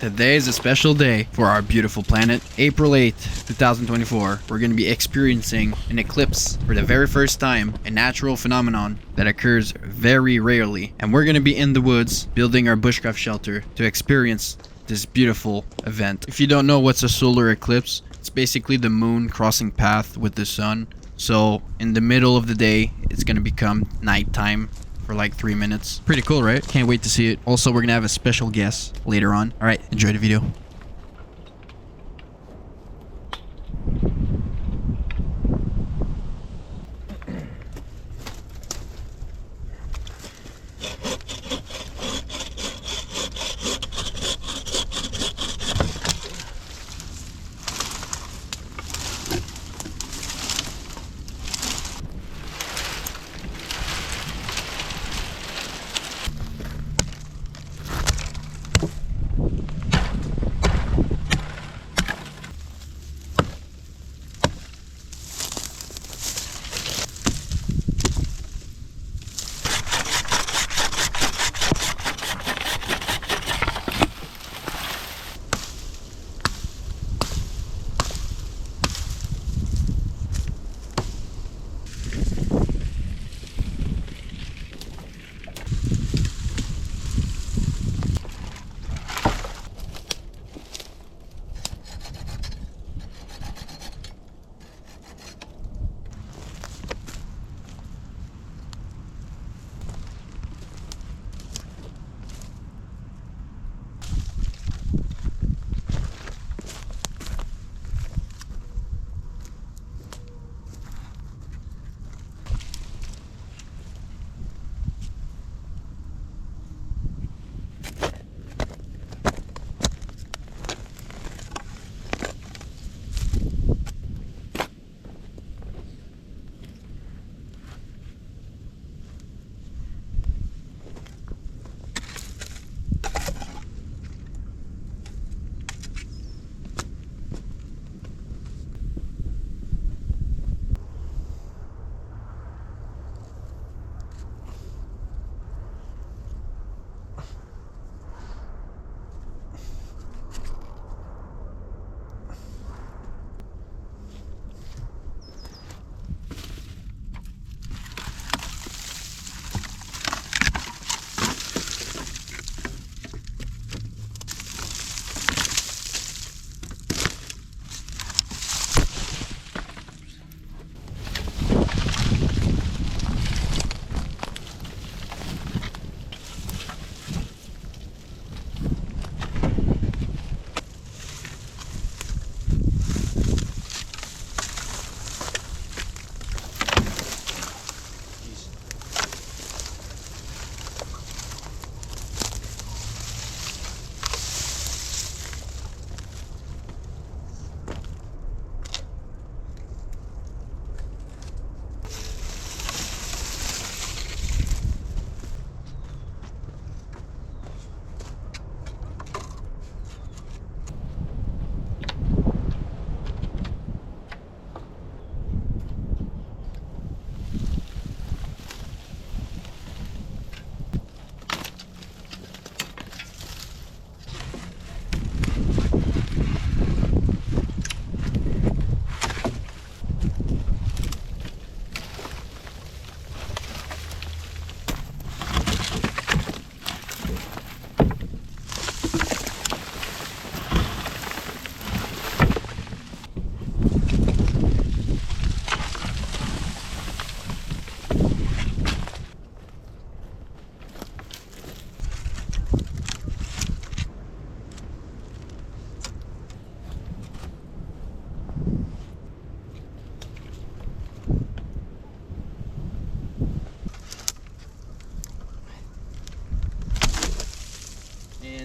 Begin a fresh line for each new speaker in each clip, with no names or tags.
Today is a special day for our beautiful planet. April 8th, 2024, we're going to be experiencing an eclipse for the very first time, a natural phenomenon that occurs very rarely. And we're going to be in the woods building our bushcraft shelter to experience this beautiful event. If you don't know what's a solar eclipse, it's basically the moon crossing path with the sun. So in the middle of the day, it's going to become nighttime for like 3 minutes. Pretty cool, right? Can't wait to see it. Also, we're gonna have a special guest later on. All right, enjoy the video.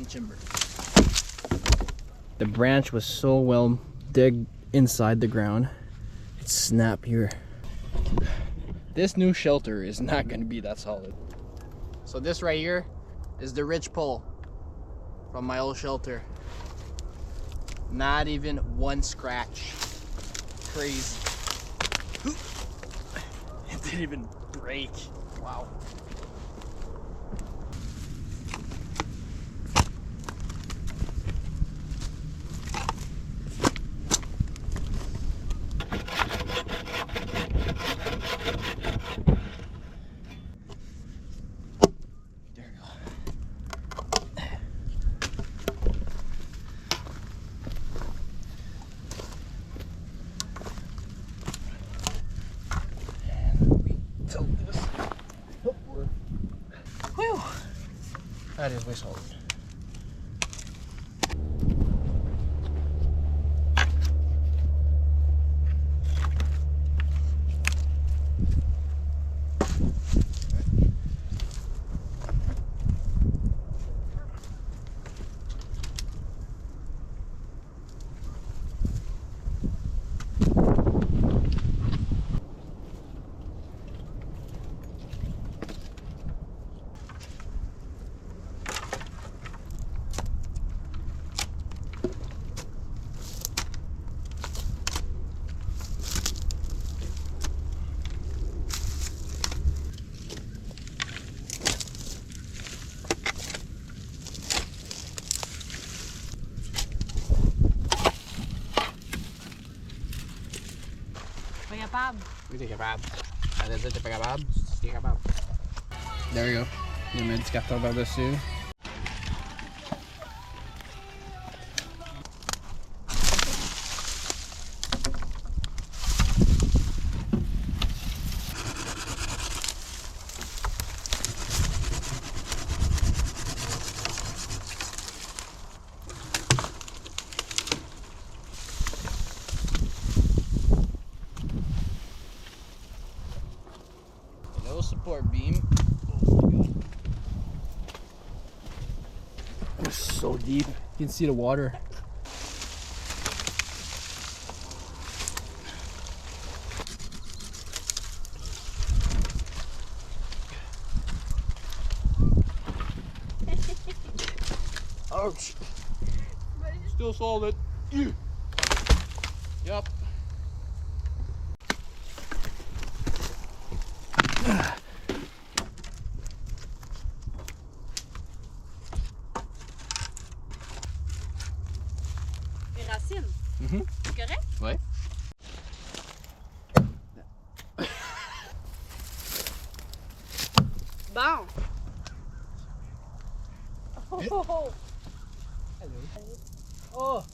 Timber. The branch was so well dug inside the ground, it snapped here. This new shelter is not going to be that solid. So this right here is the ridge pole from my old shelter. Not even one scratch. Crazy. It didn't even break. Wow.
That is way solid.
Pas capable.
Oui, t'es capable. Elle a dit que t'es pas capable, t'es capable. There you go. Il met du carton par-dessus. No support beam. Oh my god. It's so deep. You can see the water. Ouch. Still solid. Yep.
Les racines.
Mhm.
C'est correct?
Ouais.
Bon. Oh, oh, oh.
Oh.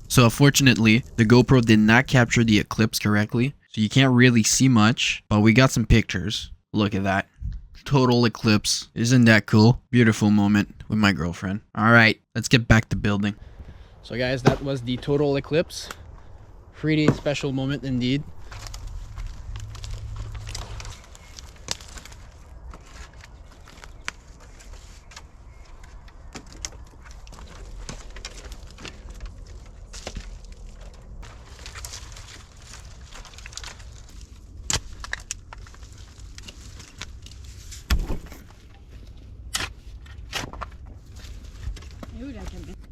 So unfortunately, the GoPro did not capture the eclipse correctly, so you can't really see much, but we got some pictures. Look at that. Total eclipse. Isn't that cool? Beautiful moment with my girlfriend. Alright, let's get back to building.
So guys, that was the total eclipse. Pretty special moment indeed.
Où la cabine?